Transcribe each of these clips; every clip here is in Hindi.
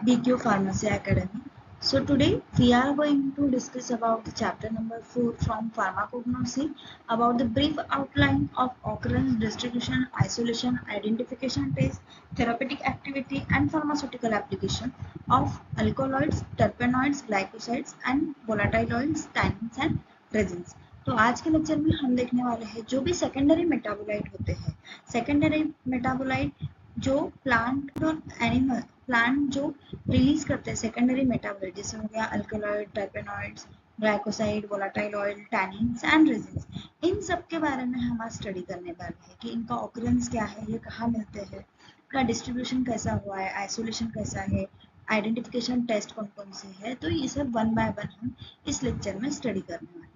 DQ Pharmacy Academy. So today we are going to discuss about the chapter number 4 from Pharmacognosy about the brief outline of occurrence, distribution, isolation, identification test, therapeutic activity and pharmaceutical application of alkaloids, terpenoids, glycosides and volatile oils, tannins and resins. तो आज के लेक्चर में हम देखने वाले हैं जो भी सेकेंडरी मेटाबोलाइट होते हैं, सेकेंडरी मेटाबोलाइट जो प्लांट और एनिमल प्लांट जो रिलीज करते हैं सेकेंडरी मेटाबोलाइट, जैसे हो गया alkaloid, terpenoids, glycoside, volatile oil, tannins and resins, इन सब के बारे में हम आज स्टडी करने वाले हैं कि इनका ऑकरेंस क्या है, ये कहाँ मिलते हैं, इनका डिस्ट्रीब्यूशन कैसा हुआ है, आइसोलेशन कैसा है, आइडेंटिफिकेशन टेस्ट कौन कौन से है। तो ये सब वन बाय वन हम इस लेक्चर में स्टडी करने वाले हैं।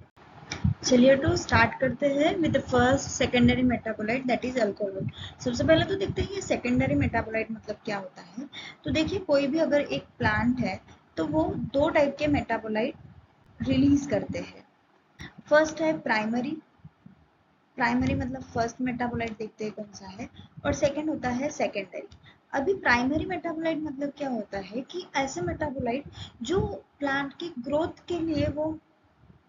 चलिए तो स्टार्ट करते हैं with the first secondary metabolite that is alcohol. सबसे पहले तो देखते हैं ये सेकेंडरी मेटाबोलाइट मतलब क्या होता है। तो देखिए कोई भी अगर एक प्लांट है तो वो दो टाइप के मेटाबोलाइट रिलीज करते हैं। फर्स्ट है प्राइमरी, प्राइमरी मतलब फर्स्ट मेटाबोलाइट देखते हैं कौन सा है, और सेकेंड होता है सेकेंडरी। अभी प्राइमरी मेटाबोलाइट मतलब क्या होता है कि ऐसे मेटाबोलाइट जो प्लांट की ग्रोथ के लिए वो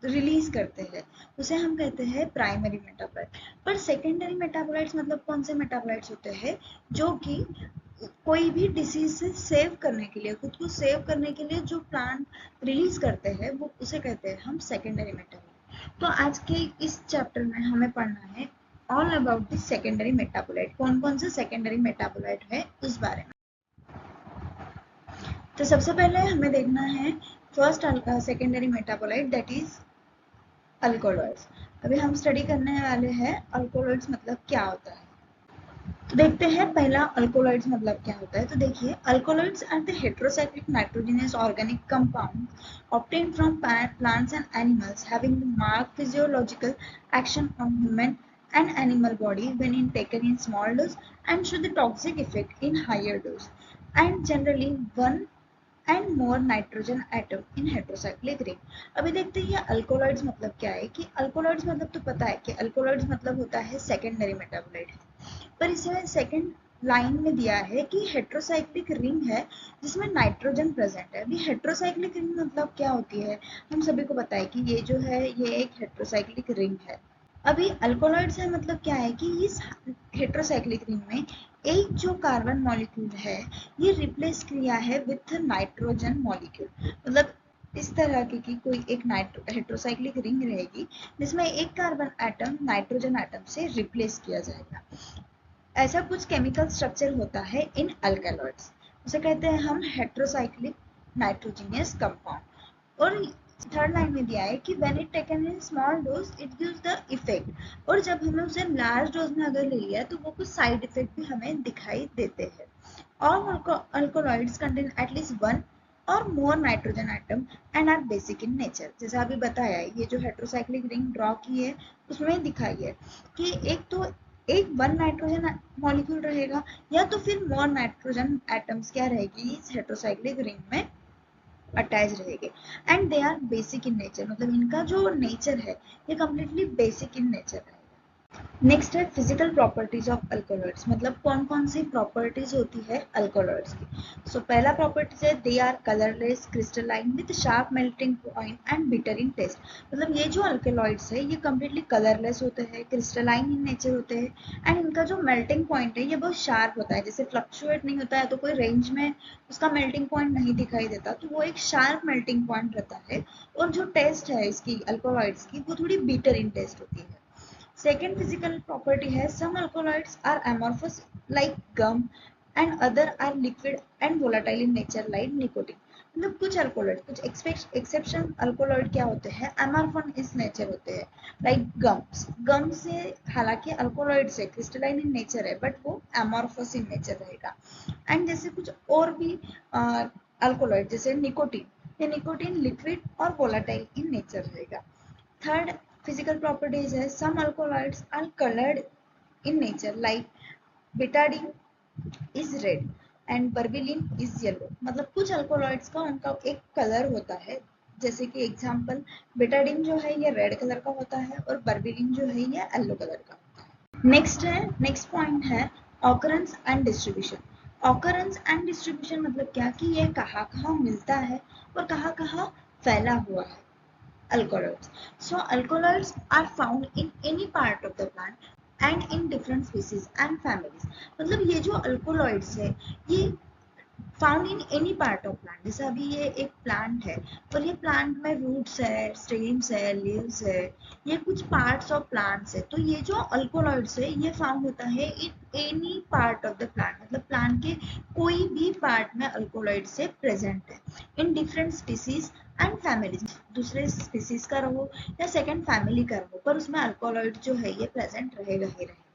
रिलीज करते हैं, उसे हम कहते हैं प्राइमरी मेटाबोलाइट। पर सेकेंडरी मेटाबोलाइट्स मतलब कौन से मेटाबोलाइट्स होते हैं जो कि कोई भी डिसीज से सेव करने के लिए, खुद को सेव करने के लिए जो प्लांट रिलीज करते हैं वो उसे कहते हैं हम सेकेंडरी मेटाबोलाइट। तो आज के इस चैप्टर में हमें पढ़ना है all about the secondary metabolite, कौन कौन से सेकेंडरी मेटाबोलाइट है उस बारे में। तो सबसे पहले हमें देखना है first secondary metabolite that is alkaloids. अभी हम स्टडी करने वाले हैं अल्कोलॉइड्स मतलब क्या होता है। तो देखते हैं पहला अल्कोलॉइड्स मतलब क्या होता है। तो देखिए alkaloids are the heterocyclic nitrogenous organic compounds obtained from plants and animals having the marked physiological action on human and animal body when taken in small dose and show the toxic effect in higher dose and generally one and more nitrogen atom in heterocyclic ring. अभी देखते हैं ये अल्कोलॉइड्स मतलब क्या है। कि अल्कोलॉइड्स मतलब तो पता है कि अल्कोलॉइड्स मतलब होता है सेकेंडरी मेटाबोलाइट, पर इसमें सेकेंड लाइन में दिया है कि हेटेरोसाइक्लिक रिंग है जिसमें नाइट्रोजन प्रेजेंट है। अभी हेटेरोसाइक्लिक रिंग मतलब क्या होती है, हम सभी को पता है कि ये जो है ये एक हेटेरोसाइक्लिक रिंग है। अभी अल्कोलॉइड्स है मतलब क्या है कि इस हेटेरोसाइक्लिक रिंग में एक जो कार्बन मॉलिक्यूल है ये रिप्लेस किया है विथ नाइट्रोजन मॉलिक्यूल। मतलब इस तरह की कि कोई एक हेटेरोसाइक्लिक रिंग रहेगी जिसमें एक कार्बन एटम नाइट्रोजन एटम से रिप्लेस किया जाएगा। ऐसा कुछ केमिकल स्ट्रक्चर होता है इन अल्कलॉइड्स, उसे कहते हैं हम हेटेरोसाइक्लिक नाइट्रोजनियस कंपाउंड। और थर्ड लाइन में दिया है कि when it taken in small dose it gives the effect, और जब हमें उसे लार्ज डोज में अगर ले लिया तो वो कुछ साइड इफेक्ट भी हमें दिखाई देते हैं। All alkaloids contain at least one और more nitrogen atom and are basic in nature. जैसा अभी बताया है ये जो हेटेरोसाइक्लिक रिंग ड्रॉ की है उसमें दिखाई है कि एक तो एक वन नाइट्रोजन मॉलिक्यूल रहेगा या तो फिर मोर नाइट्रोजन एटम्स क्या रहेगी इस हेटेरोसाइक्लिक रिंग में अटैच रहेंगे and they are basic in nature. मतलब इनका जो नेचर है ये कम्प्लीटली बेसिक इन नेचर है। नेक्स्ट है फिजिकल प्रॉपर्टीज ऑफ अल्कोलॉइड्स, मतलब कौन कौन सी प्रॉपर्टीज होती है अल्कोलॉइड्स की। सो पहला प्रॉपर्टीज है they are colourless crystalline with sharp melting point and bitter in taste. मतलब ये जो अल्कोलॉइड्स है ये कम्प्लीटली कलरलेस होते हैं, क्रिस्टलाइन इन नेचर होते हैं एंड इनका जो मेल्टिंग पॉइंट है ये बहुत शार्प होता है, जैसे फ्लक्चुएट नहीं होता है तो कोई रेंज में उसका मेल्टिंग पॉइंट नहीं दिखाई देता, तो वो एक शार्प मेल्टिंग पॉइंट रहता है। और जो टेस्ट है इसकी अल्कोलॉइड्स की वो थोड़ी बिटर इन टेस्ट होती है। Second physical property है some alkaloids are amorphous like gum and other are liquid and volatile in nature like nicotine। मतलब कुछ अल्कोलॉइड, कुछ एक्सेप्शन अल्कोलॉइड क्या होते हैं, अमॉर्फस इस नेचर होते हैं लाइक गम्स। गम से हालांकि अल्कोलॉइड से क्रिस्टलाइन इन नेचर है बट वो अमॉर्फस इन नेचर रहेगा। एंड जैसे कुछ और भी अल्कोलॉइड जैसे निकोटीन, ये निकोटीन लिक्विड और वोलाटाइल इन नेचर रहेगा। थर्ड physical properties है some alkaloids are colored in nature like betadine is red and berberine is yellow। मतलब कुछ अल्कोलॉइड्स का उनका एक कलर होता है, जैसे कि एग्जांपल बेटाडीन जो है ये रेड कलर का होता है और बर्बिलिन जो है ये येलो कलर का होता है। नेक्स्ट पॉइंट है occurrence and distribution. Occurrence and distribution मतलब क्या कि ये कहाँ कहाँ मिलता है और कहाँ कहाँ फैला हुआ है alkaloids. So alkaloids are found in any part of the plant and in different species and families. मतलब ये जो alkaloids है ये found in any part of plant. जैसे अभी ये एक प्लांट है और ये प्लांट में रूट्स है, स्टेम्स है, लीव्स है, ये कुछ पार्ट्स ऑफ प्लांट्स है। तो ये जो अल्कोलॉइड्स है ये फाउंड होता है in any part of the plant, मतलब प्लांट के कोई भी पार्ट में अल्कोलॉइड से प्रेजेंट है in different species and families. दूसरे स्पीसीज का रहो या सेकेंड फैमिली का रहो, पर उसमें अल्कोलॉइड जो है ये प्रेजेंट रहेगा ही रहेगा।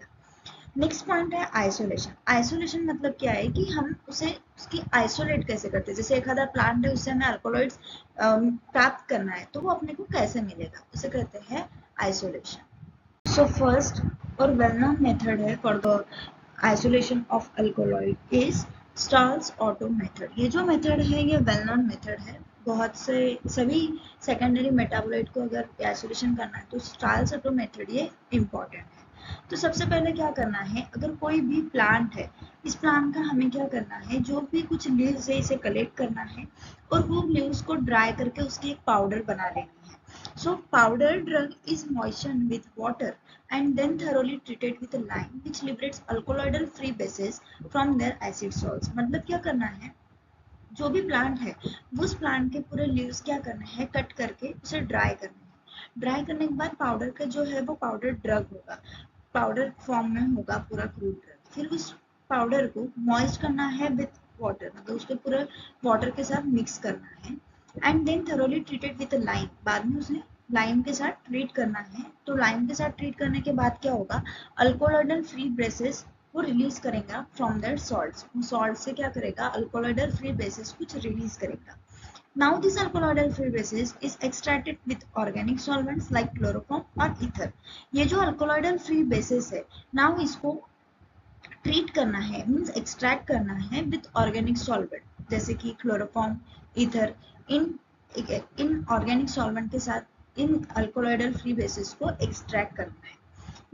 नेक्स्ट पॉइंट है आइसोलेशन। आइसोलेशन मतलब क्या है कि हम उसे उसकी आइसोलेट कैसे करते हैं। जैसे एक आधा प्लांट है उससे हमें अल्कोलॉइड्स प्राप्त करना है तो वो अपने को कैसे मिलेगा, उसे कहते हैं आइसोलेशन। सो फर्स्ट और वेल नोन मेथड है for the isolation of alkaloid is stalls auto method. ये जो मेथड है ये वेल नोन मेथड है। बहुत से सभी सेकेंडरी मेटाबोलाइट को अगर आइसोलेशन करना है तो स्टाल्स ऑटो मेथड ये इम्पॉर्टेंट है। तो सबसे पहले क्या करना है, अगर कोई भी प्लांट है इस प्लांट का हमें क्या करना है, जो भी कुछ लीव्स है इसे कलेक्ट करना है और वो लीव्स को ड्राई करके उसकी एक पाउडर बना लेनी है। So powder drug is moistured with water and then thoroughly treated with a lime which liberates alkaloidal free bases from their acid salts। मतलब क्या करना है, जो भी प्लांट है उस प्लांट के पूरे लीव्स क्या करना है, कट करके उसे ड्राई करना है। ड्राई करने के बाद पाउडर का जो है वो पाउडर ड्रग होगा, पाउडर फॉर्म में होगा पूरा क्रूड ड्रग। फिर उस पाउडर को मॉइस्ट करना है विथ वाटर, मतलब उसके पूरे वाटर के साथ मिक्स करना है and then thoroughly treated with lime. बाद में उसे लाइम के साथ ट्रीट करना है। तो लाइम के साथ ट्रीट करने के बाद क्या होगा, अल्कोलॉइडल फ्री बेसेस वो रिलीज करेगा फ्रॉम देयर सॉल्ट्स। सॉल्ट से क्या करेगा, अल्कोलॉइडल फ्री बेसेस कुछ रिलीज करेगा। Now this alkaloidal free basis is extracted with organic solvents like chloroform और ether। ये जो alkaloidal free basis है, now इसको ट्रीट करना है, मीन्स एक्सट्रैक्ट करना है विथ ऑर्गेनिक सॉल्वेंट जैसे कि chloroform, ether. In organic solvent के साथ इन अल्कोलॉइडल फ्री बेसिस को एक्सट्रैक्ट करना है।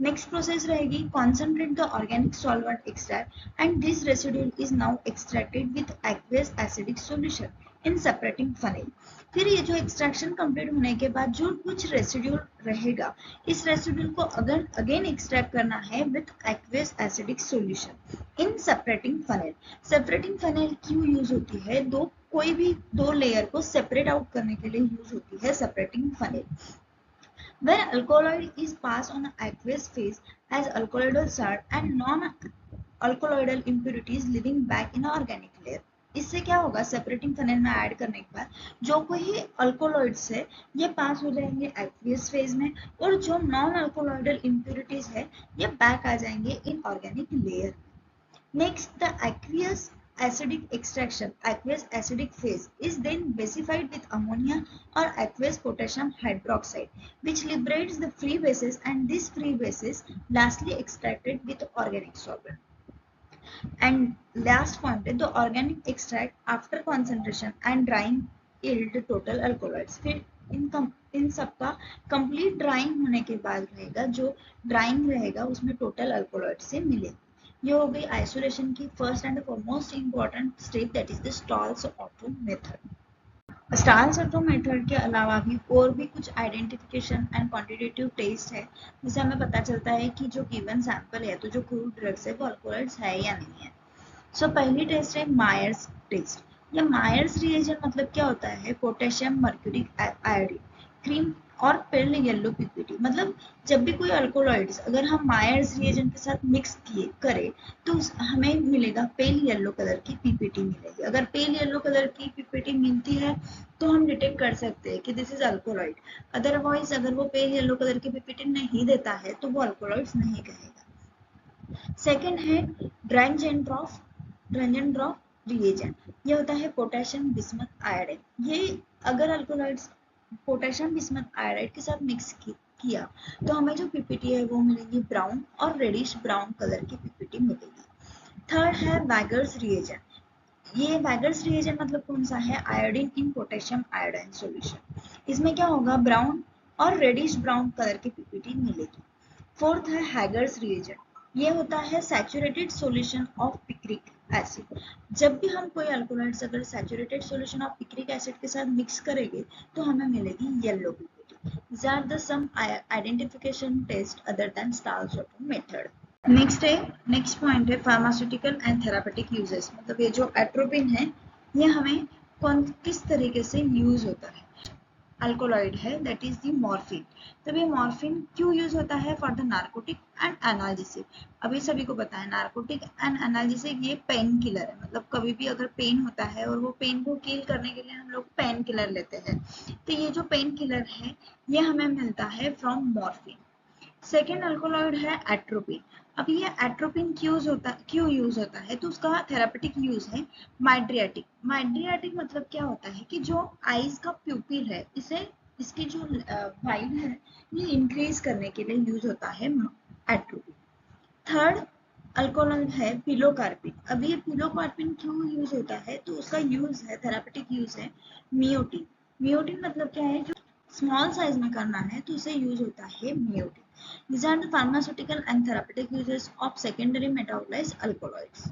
नेक्स्ट प्रोसेस रहेगी concentrate the organic solvent extract and this residue is now extracted with aqueous acidic solution in separating funnel। फिर ये जो एक्सट्रैक्शन कंप्लीट होने के बाद जो कुछ रेसिड्यूल रहेगा इस रेसिड्यूल को अगेन एक्सट्रैक्ट करना है with aqueous acidic solution in separating funnel. Separating funnel क्यों यूज होती है, कोई भी दो लेयर को सेपरेट आउट करने के लिए यूज होती है separating funnel. Where alkaloid is passed on an aqueous phase as alkaloidal salt and non-alkaloidal impurities living back in organic layer। इससे क्या होगा, सेपरेटिंग फनेल में ऐड करने के बाद जो कोई अल्कोलॉइड्स है ये पास हो जाएंगे एक्वियस फेज में और जो नॉन अल्कोलॉइडल इम्प्यूरिटीज है ये बैक आ जाएंगे in organic layer. Next, the aqueous acidic extraction, aqueous acidic phase is then basified with ammonia or aqueous potassium hydroxide, which liberates the free bases and this free bases lastly extracted with organic solvent। And last point, the organic extract after concentration and drying yield total alkaloids। फिर इन सबका कंप्लीट ड्राइंग होने के बाद रहेगा, जो ड्राइंग रहेगा उसमें टोटल अल्कोलॉइड से मिलेगा। ये हो गई आइसोलेशन की first and most important step, that is the stalls auto method. Stalls auto method के अलावा भी और भी कुछ आइडेंटिफिकेशन एंड क्वांटिटेटिव टेस्ट है जिससे हमें पता चलता है कि जो गिवन सैंपल है तो जो क्रूड ड्रग्स है वो अल्कोहल्स है या नहीं है। सो पहली टेस्ट है मायर्स टेस्ट। ये मायर्स रिएजेंट मतलब क्या होता है, पोटेशियम मर्क्यूरिक आयोडीन क्रीम और पेल येलो पीपीटी। मतलब जब भी कोई अल्कोलॉइड्स अगर हम मायर्स रिएजेंट के साथ मिक्स किए करें तो हमें मिलेगा पेल येलो कलर की पीपीटी मिलेगी। अगर पेल येलो कलर की पीपीटी मिलती है तो हम डिटेक्ट कर सकते हैं कि दिस इज अल्कोलॉइड। अदरवाइज अगर वो पेल येलो कलर की पीपीटी नहीं देता है तो वो अल्कोलॉइड्स नहीं कहेगा। सेकेंड है ड्रेंजनड्रॉफ रिएजेंट। ये होता है पोटेशियम बिस्मथ आयोडाइड। ये अगर अल्कोलॉइड्स पोटेशियम बिस्मथ आयोडाइड के साथ मिक्स किया तो हमें जो पीपीटी है वो मिलेगी ब्राउन और रेडिश ब्राउन कलर की पीपीटी मिलेगी। थर्ड है वैगर्स रिएजेंट। ये वैगर्स रिएजेंट मतलब कौन सा है, आयोडीन इन पोटेशियम आयोडाइन सॉल्यूशन। इसमें क्या होगा, ब्राउन और रेडिश ब्राउन कलर की पीपीटी मिलेगी। फोर्थ है हैगर्स रिएजेंट। ये होता है saturated solution of picric acid. जब भी हम कोई अल्कोलाइड्स अगर saturated solution of picric acid के साथ मिक्स करेंगे तो हमें मिलेगी yellow PPT. These are the some identification test other than Stahl-Zollner method. Next point है फार्मास्यूटिकल एंड थेरापेटिक यूजेस। मतलब ये जो एट्रोपिन है ये हमें किस तरीके से यूज होता है। अल्कोलॉइड है दैट इज द मॉर्फिन। तब ये मॉर्फिन क्यों यूज होता है? For the narcotic and analgesic. अभी सभी को पता है नार्कोटिक एंड एनाल्जेसिक ये पेन किलर है। मतलब कभी भी अगर पेन होता है और वो पेन को किल करने के लिए हम लोग पेन किलर लेते हैं, तो ये जो पेन किलर है ये हमें मिलता है फ्रॉम मॉर्फिन। सेकेंड अल्कोलॉइड है एट्रोपिन। अब ये एट्रोपिन क्यों यूज होता है? तो उसका थेरापेटिक यूज है माइड्रियाटिक। माइड्रियाटिक मतलब क्या होता है कि जो आईज का प्यूपिल है इसे इसकी जो वाइड है ये इंक्रीज करने के लिए यूज होता है एट्रोपिन। थर्ड अल्कोहल है पिलोकार्पिन। अब ये पिलोकार्पिन क्यों यूज होता है? तो उसका यूज है थेरापेटिक यूज है मियोटिन। मियोटिन मतलब क्या है? जो स्मॉल साइज में करना है तो उसे यूज होता है मियोटिन। These are the pharmaceutical and therapeutic uses of secondary metabolized alkaloids.